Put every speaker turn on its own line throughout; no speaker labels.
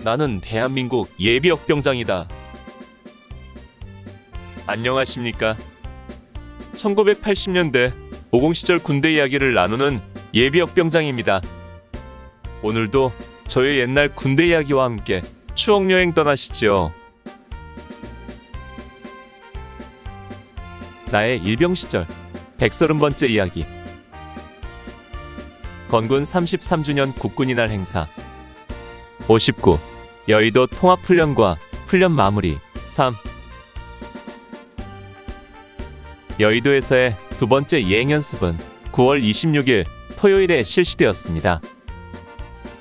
나는 대한민국 예비역병장이다. 안녕하십니까? 1980년대 50 시절 군대 이야기를 나누는 예비역병장입니다. 오늘도 저의 옛날 군대 이야기와 함께 추억여행 떠나시죠. 나의 일병 시절 130번째 이야기. 건군 33주년 국군이날 행사. 59. 여의도 통합훈련과 훈련 마무리. 3. 여의도에서의 두 번째 예행연습은 9월 26일 토요일에 실시되었습니다.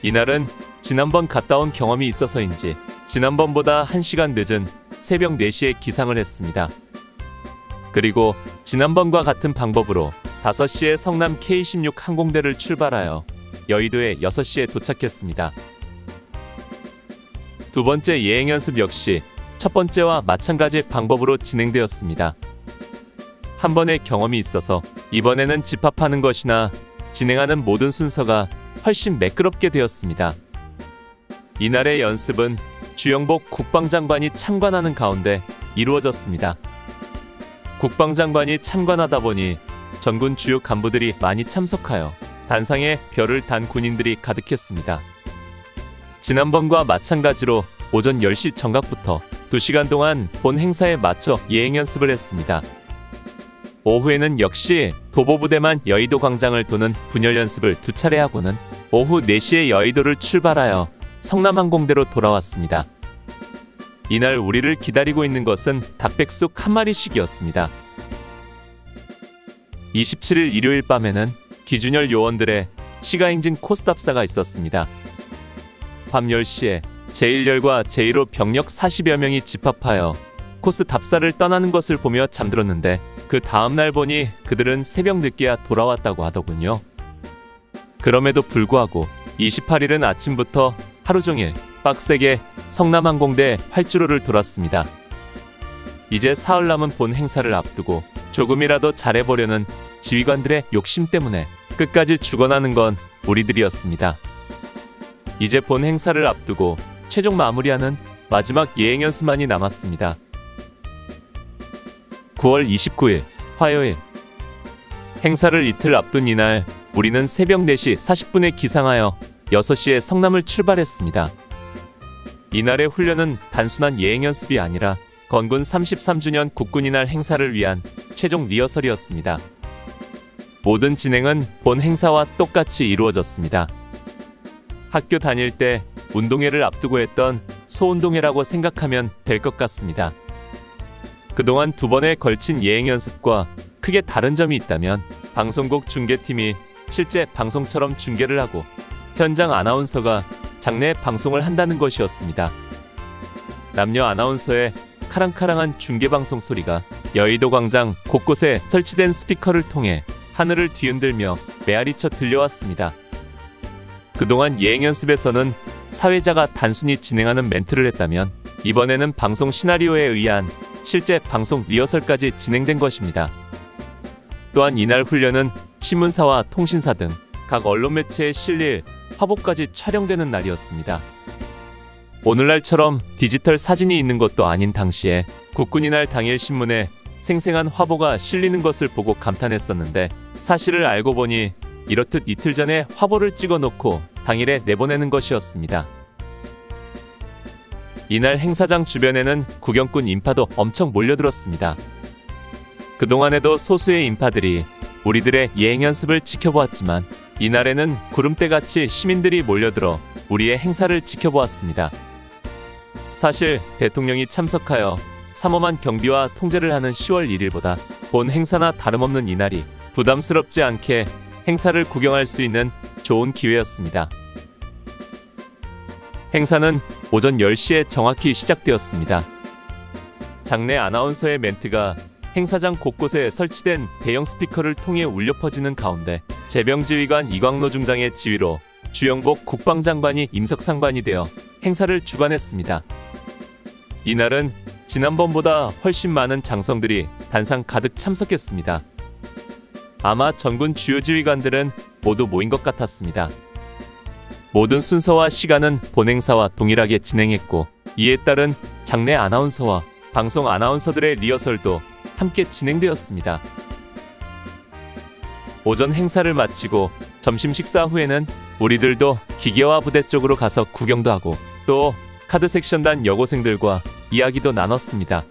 이날은 지난번 갔다 온 경험이 있어서인지 지난번보다 1시간 늦은 새벽 4시에 기상을 했습니다. 그리고 지난번과 같은 방법으로 5시에 성남 K-16 항공대를 출발하여 여의도에 6시에 도착했습니다. 두 번째 예행연습 역시 첫 번째와 마찬가지 방법으로 진행되었습니다. 한 번의 경험이 있어서 이번에는 집합하는 것이나 진행하는 모든 순서가 훨씬 매끄럽게 되었습니다. 이날의 연습은 주영복 국방장관이 참관하는 가운데 이루어졌습니다. 국방장관이 참관하다 보니 전군 주요 간부들이 많이 참석하여 단상에 별을 단 군인들이 가득했습니다. 지난번과 마찬가지로 오전 10시 정각부터 2시간 동안 본 행사에 맞춰 예행연습을 했습니다. 오후에는 역시 도보부대만 여의도 광장을 도는 분열연습을 2차례 하고는 오후 4시에 여의도를 출발하여 성남항공대로 돌아왔습니다. 이날 우리를 기다리고 있는 것은 닭백숙 1마리씩이었습니다. 27일 일요일 밤에는 기준열 요원들의 시가행진 코스답사가 있었습니다. 밤 10시에 제1열과 제1호 병력 40여 명이 집합하여 코스 답사를 떠나는 것을 보며 잠들었는데 그 다음날 보니 그들은 새벽 늦게야 돌아왔다고 하더군요. 그럼에도 불구하고 28일은 아침부터 하루 종일 빡세게 성남항공대 활주로를 돌았습니다. 이제 사흘 남은 본 행사를 앞두고 조금이라도 잘해보려는 지휘관들의 욕심 때문에 끝까지 죽어나는 건 우리들이었습니다. 이제 본 행사를 앞두고 최종 마무리하는 마지막 예행연습만이 남았습니다. 9월 29일 화요일. 행사를 이틀 앞둔 이날 우리는 새벽 4시 40분에 기상하여 6시에 성남을 출발했습니다. 이날의 훈련은 단순한 예행연습이 아니라 건군 33주년 국군이날 행사를 위한 최종 리허설이었습니다. 모든 진행은 본 행사와 똑같이 이루어졌습니다. 학교 다닐 때 운동회를 앞두고 했던 소운동회라고 생각하면 될 것 같습니다. 그동안 2번에 걸친 예행연습과 크게 다른 점이 있다면 방송국 중계팀이 실제 방송처럼 중계를 하고 현장 아나운서가 장내 방송을 한다는 것이었습니다. 남녀 아나운서의 카랑카랑한 중계방송 소리가 여의도 광장 곳곳에 설치된 스피커를 통해 하늘을 뒤흔들며 메아리쳐 들려왔습니다. 그동안 예행연습에서는 사회자가 단순히 진행하는 멘트를 했다면 이번에는 방송 시나리오에 의한 실제 방송 리허설까지 진행된 것입니다. 또한 이날 훈련은 신문사와 통신사 등 각 언론 매체에 실릴 화보까지 촬영되는 날이었습니다. 오늘날처럼 디지털 사진이 있는 것도 아닌 당시에 국군이날 당일 신문에 생생한 화보가 실리는 것을 보고 감탄했었는데 사실을 알고 보니 이렇듯 이틀 전에 화보를 찍어놓고 당일에 내보내는 것이었습니다. 이날 행사장 주변에는 구경꾼 인파도 엄청 몰려들었습니다. 그동안에도 소수의 인파들이 우리들의 예행연습을 지켜보았지만 이날에는 구름대같이 시민들이 몰려들어 우리의 행사를 지켜보았습니다. 사실 대통령이 참석하여 삼엄한 경비와 통제를 하는 10월 1일보다 본 행사나 다름없는 이날이 부담스럽지 않게 행사를 구경할 수 있는 좋은 기회였습니다. 행사는 오전 10시에 정확히 시작되었습니다. 장내 아나운서의 멘트가 행사장 곳곳에 설치된 대형 스피커를 통해 울려 퍼지는 가운데 제병지휘관 이광로 중장의 지휘로 주영복 국방장관이 임석상관이 되어 행사를 주관했습니다. 이날은 지난번보다 훨씬 많은 장성들이 단상 가득 참석했습니다. 아마 전군 주요 지휘관들은 모두 모인 것 같았습니다. 모든 순서와 시간은 본 행사와 동일하게 진행했고, 이에 따른 장례 아나운서와 방송 아나운서들의 리허설도 함께 진행되었습니다. 오전 행사를 마치고 점심 식사 후에는 우리들도 기계화 부대 쪽으로 가서 구경도 하고 또 카드 섹션단 여고생들과 이야기도 나눴습니다.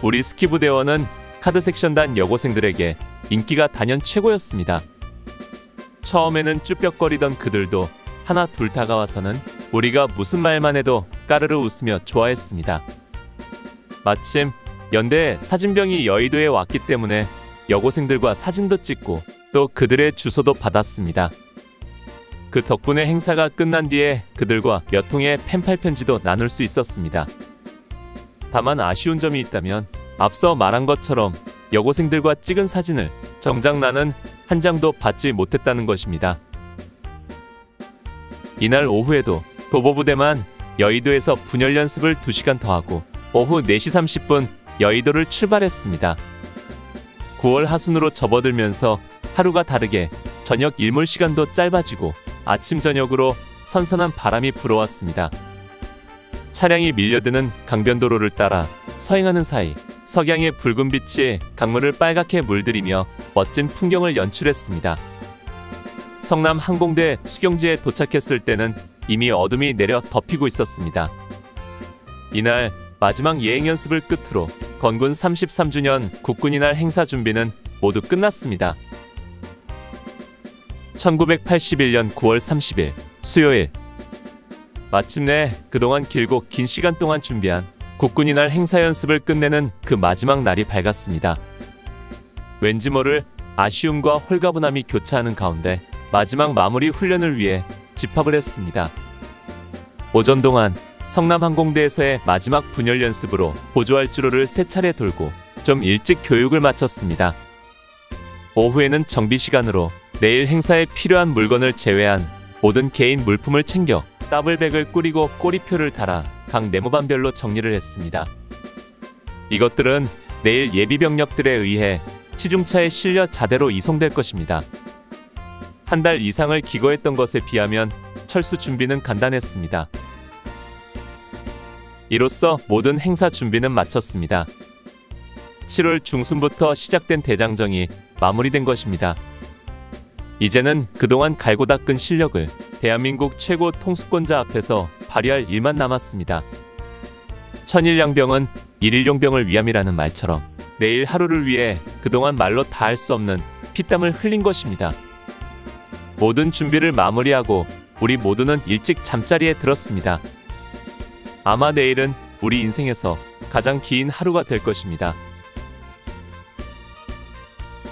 우리 스키 부대원은 카드 섹션단 여고생들에게 인기가 단연 최고였습니다. 처음에는 쭈뼛거리던 그들도 하나 둘 다가와서는 우리가 무슨 말만 해도 까르르 웃으며 좋아했습니다. 마침 연대에 사진병이 여의도에 왔기 때문에 여고생들과 사진도 찍고 또 그들의 주소도 받았습니다. 그 덕분에 행사가 끝난 뒤에 그들과 몇 통의 펜팔 편지도 나눌 수 있었습니다. 다만 아쉬운 점이 있다면 앞서 말한 것처럼 여고생들과 찍은 사진을 정작 나는 한 장도 받지 못했다는 것입니다. 이날 오후에도 도보부대만 여의도에서 분열 연습을 2시간 더 하고 오후 4시 30분 여의도를 출발했습니다. 9월 하순으로 접어들면서 하루가 다르게 저녁 일몰 시간도 짧아지고 아침 저녁으로 선선한 바람이 불어왔습니다. 차량이 밀려드는 강변도로를 따라 서행하는 사이 석양의 붉은 빛이 강물을 빨갛게 물들이며 멋진 풍경을 연출했습니다. 성남 항공대 수경지에 도착했을 때는 이미 어둠이 내려 덮이고 있었습니다. 이날 마지막 예행 연습을 끝으로 건군 33주년 국군이날 행사 준비는 모두 끝났습니다. 1981년 9월 30일 수요일, 마침내 그동안 길고 긴 시간 동안 준비한 국군이날 행사 연습을 끝내는 그 마지막 날이 밝았습니다. 왠지 모를 아쉬움과 홀가분함이 교차하는 가운데 마지막 마무리 훈련을 위해 집합을 했습니다. 오전 동안 성남항공대에서의 마지막 분열 연습으로 보조활주로를 3차례 돌고 좀 일찍 교육을 마쳤습니다. 오후에는 정비 시간으로 내일 행사에 필요한 물건을 제외한 모든 개인 물품을 챙겨 더블백을 꾸리고 꼬리표를 달아 각 내무반별로 정리를 했습니다. 이것들은 내일 예비병력들에 의해 치중차에 실려 자대로 이송될 것입니다. 한 달 이상을 기거했던 것에 비하면 철수 준비는 간단했습니다. 이로써 모든 행사 준비는 마쳤습니다. 7월 중순부터 시작된 대장정이 마무리된 것입니다. 이제는 그동안 갈고 닦은 실력을 대한민국 최고 통수권자 앞에서 발휘할 일만 남았습니다. 천일양병은 일일용병을 위함이라는 말처럼 내일 하루를 위해 그동안 말로 다 할 수 없는 피땀을 흘린 것입니다. 모든 준비를 마무리하고 우리 모두는 일찍 잠자리에 들었습니다. 아마 내일은 우리 인생에서 가장 긴 하루가 될 것입니다.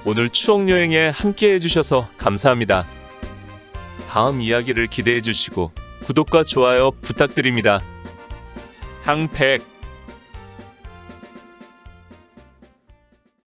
오늘 추억여행에 함께 해주셔서 감사합니다. 다음 이야기를 기대해 주시고 구독과 좋아요 부탁드립니다. 항백